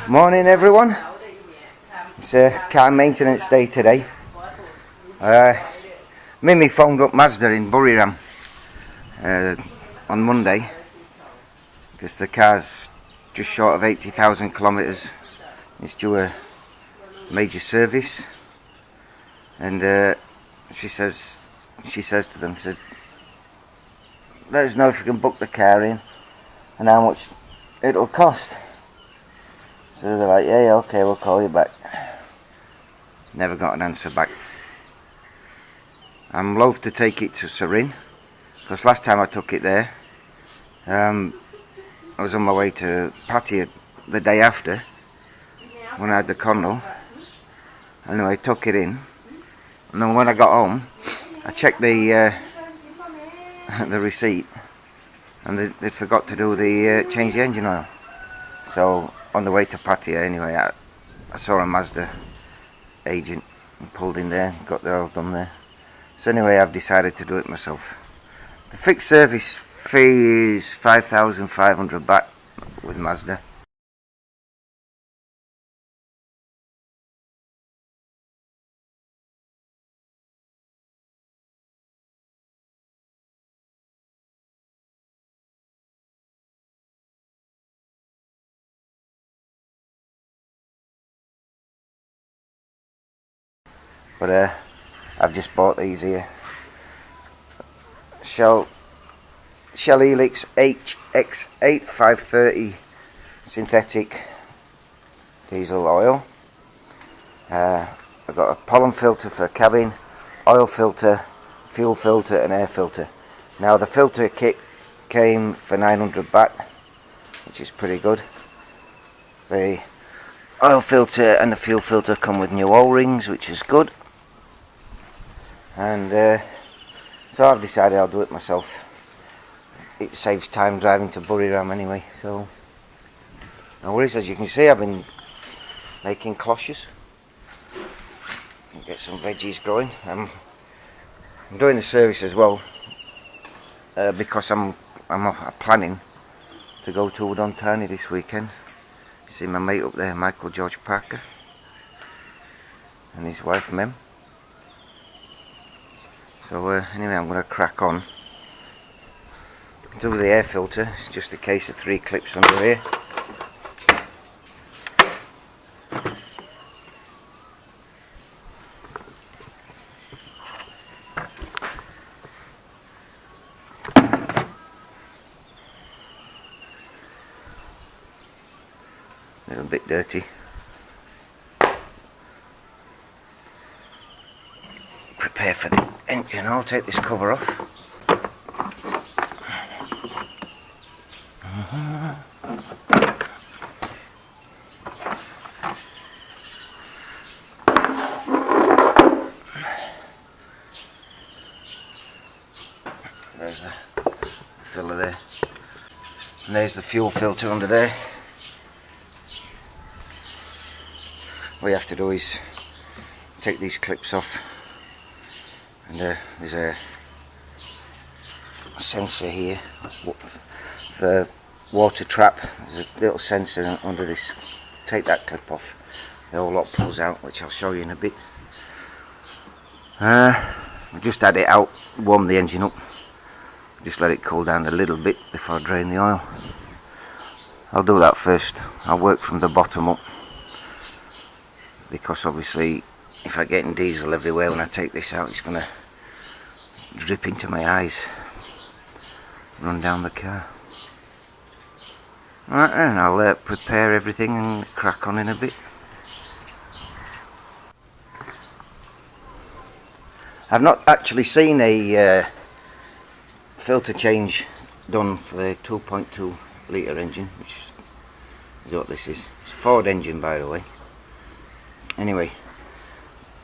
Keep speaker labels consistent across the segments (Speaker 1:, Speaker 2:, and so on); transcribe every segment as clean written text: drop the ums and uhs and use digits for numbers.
Speaker 1: Morning everyone, it's car maintenance day today. Mimi phoned up Mazda in Buriram on Monday because the car's just short of 80,000 kilometres. It's due a major service, and she says to them, let us know if you can book the car in and how much it'll cost. So they're like, yeah, okay, we'll call you back. Never got an answer back. I'm loath to take it to Sarin, because last time I took it there, I was on my way to Pattaya the day after, when I had the condo. Anyway, I took it in, and then when I got home, I checked the receipt, and they'd forgot to do the change the engine oil. So on the way to Pattaya anyway, I saw a Mazda agent and pulled in there, got the oil done there. So anyway, I've decided to do it myself. The fixed service fee is 5,500 baht with Mazda. But I've just bought these here. Shell Helix HX8 530 synthetic diesel oil. I've got a pollen filter for cabin, oil filter, fuel filter and air filter. Now the filter kit came for 900 baht, which is pretty good. The oil filter and the fuel filter come with new O-rings, which is good. And so I've decided I'll do it myself. It saves time driving to Buriram anyway, so no worries. As you can see, I've been making cloches. Get some veggies growing. I'm doing the service as well because I'm planning to go to Untitled this weekend. See my mate up there, Michael George Parker, and his wife Mem. So anyway, I'm going to crack on. Do the air filter. It's just a case of 3 clips under here. A little bit dirty. Prepare for the engine. I'll take this cover off. There's the filler there, and there's the fuel filter under there. What you have to do is take these clips off, and there's a sensor here for water trap. There's a little sensor under this. Take that clip off, the whole lot pulls out, which I'll show you in a bit. I just had it out, warm the engine up, just let it cool down a little bit before I drain the oil. I'll do that first. I'll work from the bottom up, because obviously if I get in diesel everywhere when I take this out, it's going to drip into my eyes, run down the car. Right, and I'll prepare everything and crack on in a bit. I've not actually seen a filter change done for the 2.2 litre engine, which is what this is. It's a Ford engine, by the way. Anyway,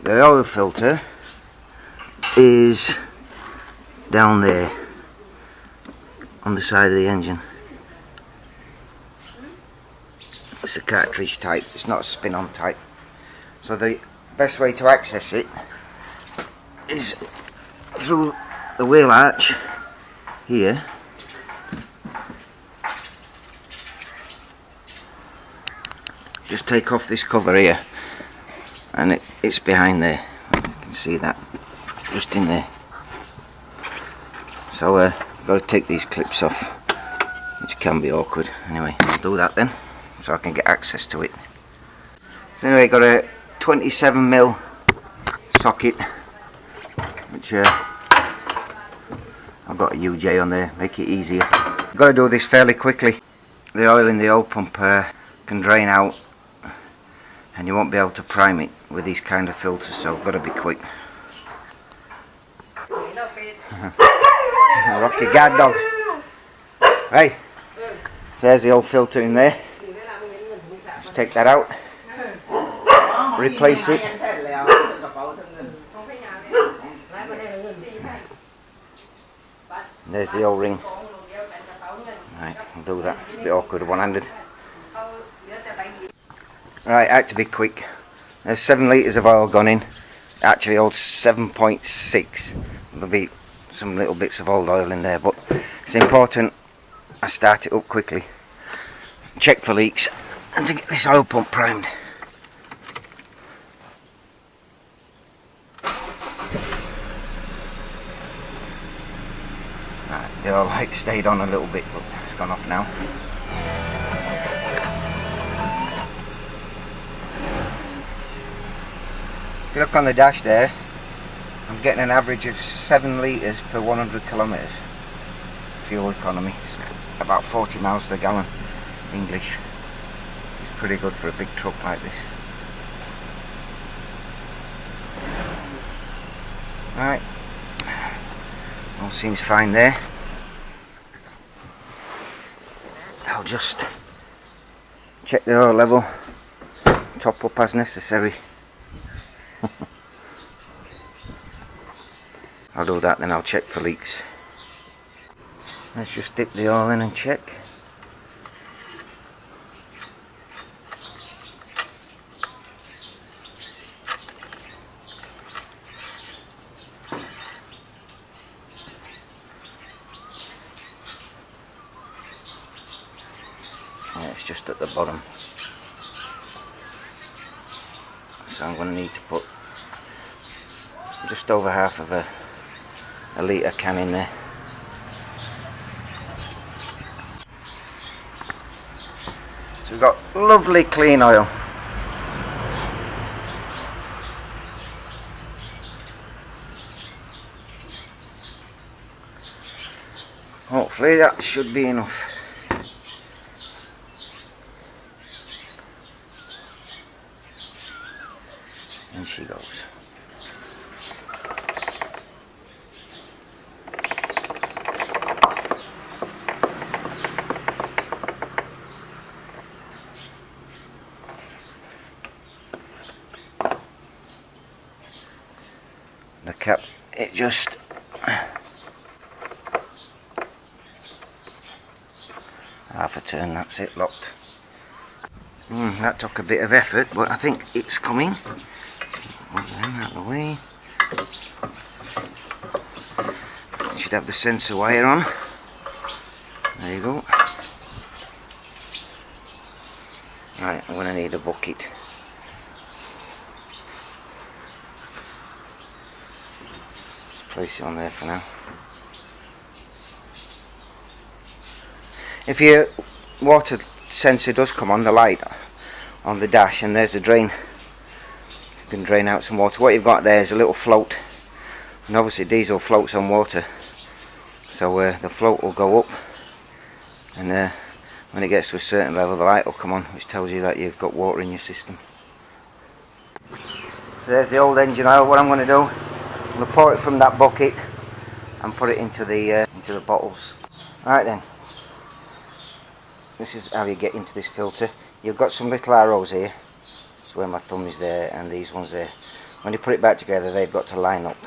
Speaker 1: the oil filter is down there on the side of the engine. It's a cartridge type, it's not a spin-on type. So the best way to access it is through the wheel arch here. Just take off this cover here, and it's behind there. You can see that just in there. So I've got to take these clips off, which can be awkward. Anyway, I'll do that then, so I can get access to it. So anyway, got a 27mm socket, which I've got a UJ on there, make it easier. I've got to do this fairly quickly. The oil in the oil pump can drain out, and you won't be able to prime it with these kind of filters, so I've got to be quick. Rocky guard dog. Hey, there's the old filter in there. Just take that out, replace it. There's the O-ring. Right, I'll do that. It's a bit awkward one-handed. Right, I had to be quick. There's 7 litres of oil gone in. Actually holds 7.6. There'll be some little bits of old oil in there, but it's important I start it up quickly, check for leaks, and to get this oil pump primed. Right, the oil light stayed on a little bit, but it's gone off now. If you look on the dash there, I'm getting an average of 7 litres per 100 kilometres fuel economy. It's about 40 miles to the gallon English. It's pretty good for a big truck like this. Right, all seems fine there. I'll just check the oil level, top up as necessary. I'll do that, then I'll check for leaks. Let's just dip the oil in and check. Yeah, it's just at the bottom. So I'm going to need to put just over half of a litre can in there. So we've got lovely clean oil. Hopefully that should be enough. And she goes. The cap, it just half a turn, that's it, locked. That took a bit of effort, but I think it's coming. Put them out of the way. You should have the sensor wire on. There you go. Right, I'm going to need a bucket. Place it on there for now. If your water sensor does come on, the light on the dash, and there's a drain, you can drain out some water. What you've got there is a little float, and obviously diesel floats on water, so the float will go up, and when it gets to a certain level the light will come on, which tells you that you've got water in your system. So there's the old engine oil. What I'm going to do, I'm going to pour it from that bucket and put it into the bottles. Right then, this is how you get into this filter. You've got some little arrows here, so where my thumb is there and these ones there. When you put it back together, they've got to line up.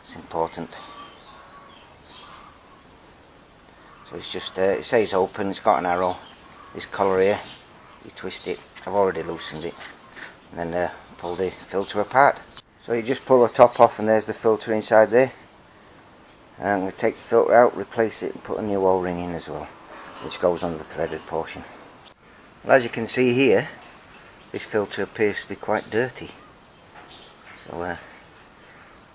Speaker 1: It's important. So it's just, it says open, it's got an arrow. This collar here, you twist it. I've already loosened it. and then pull the filter apart. So you just pull the top off and there's the filter inside there. And I'm going to take the filter out, replace it and put a new O-ring in as well, which goes on the threaded portion. Well, as you can see here, this filter appears to be quite dirty. So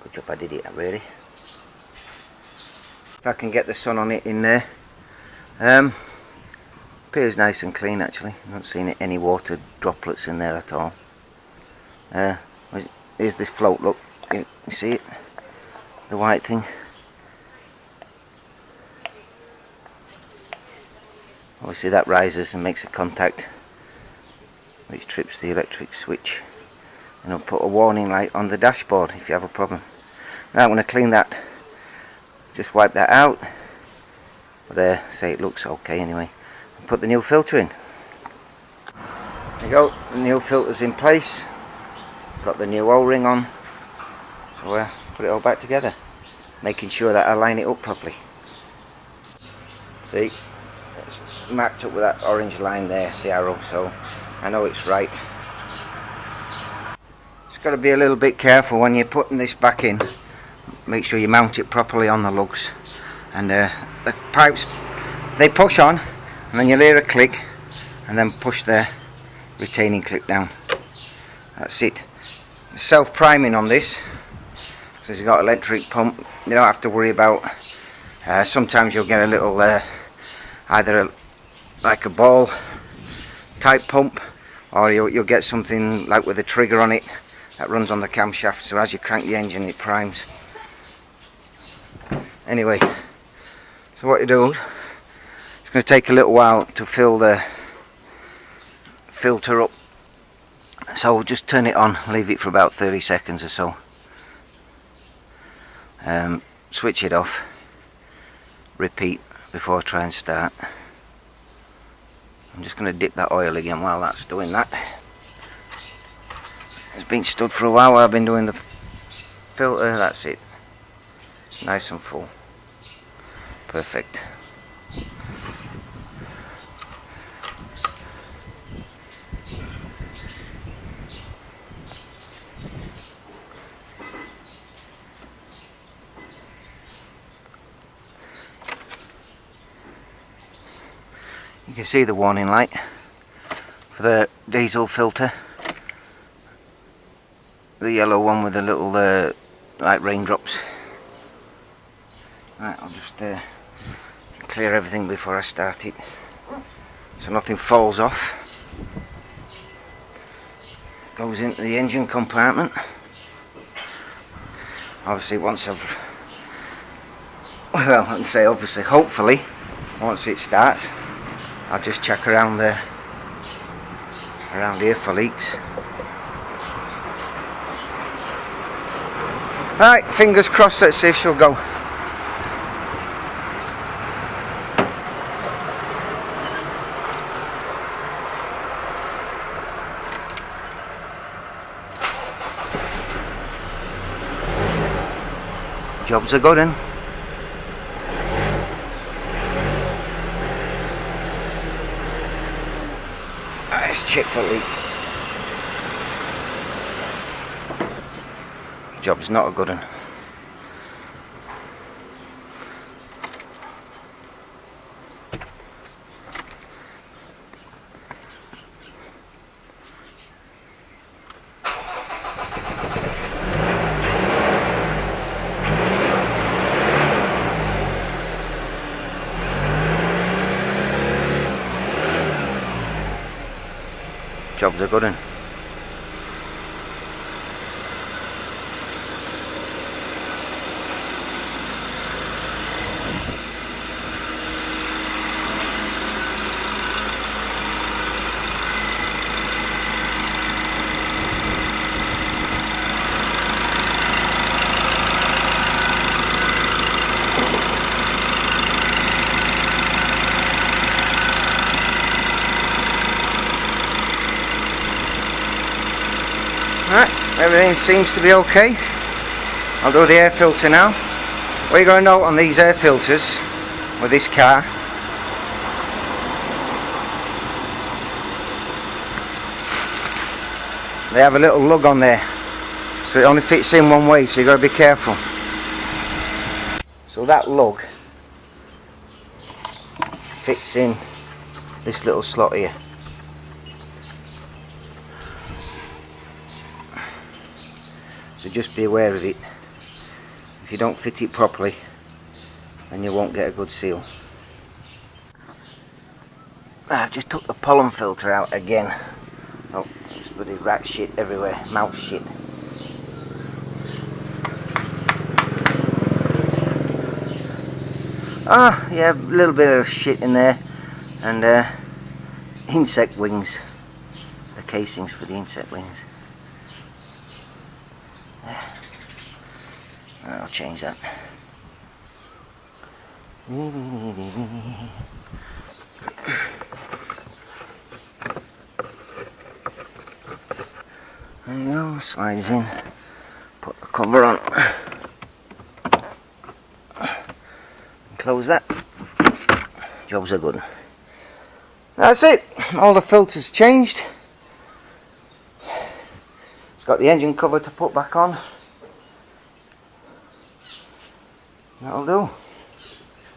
Speaker 1: good job I did it really. If I can get the sun on it in there, appears nice and clean actually. I'm not seeing any water droplets in there at all. Here's this float, look, you see it? The white thing. Obviously that rises and makes a contact which trips the electric switch, and it'll put a warning light on the dashboard if you have a problem. Now I'm going to clean that, just wipe that out, but say it looks okay anyway, and put the new filter in. There you go, the new filter's in place, got the new O-ring on, so put it all back together, making sure that I line it up properly. See, it's marked up with that orange line there, the arrow, so I know it's right. Just got to be a little bit careful when you're putting this back in. Make sure you mount it properly on the lugs, and the pipes, they push on and then you'll hear a click and then push the retaining clip down. That's it. Self-priming on this, because you've got electric pump, you don't have to worry about sometimes you'll get a little either like a ball type pump, or you'll get something like with a trigger on it that runs on the camshaft, so as you crank the engine it primes. Anyway, so what you do, it's going to take a little while to fill the filter up, so we'll just turn it on, leave it for about 30 seconds or so, switch it off, repeat before I try and start. I'm just going to dip that oil again while that's doing that. It's been stood for a while I've been doing the filter. That's it, nice and full, perfect. You can see the warning light for the diesel filter, the yellow one with the little like raindrops. Right, I'll just clear everything before I start it, so nothing falls off. Goes into the engine compartment. Obviously once I've, well, I can say obviously, hopefully once it starts, I'll just check around there, around here for leaks. Right, fingers crossed, let's see if she'll go. Job's a good one. Let's check for leak. Job's not a good one. Job's a good one. Right, everything seems to be okay. I'll do the air filter now. What you're going to note on these air filters with this car, they have a little lug on there, so it only fits in one way, so you've got to be careful. So that lug fits in this little slot here. So just be aware of it. If you don't fit it properly, then you won't get a good seal. I've just took the pollen filter out again. Oh, there's bloody rat shit everywhere, mouse shit. Ah, yeah, a little bit of shit in there, and insect wings, the casings for the insect wings. I'll change that. There you go, slides in, put the cover on, close that, jobs are good. That's it, all the filters changed. It's got the engine cover to put back on. That'll do.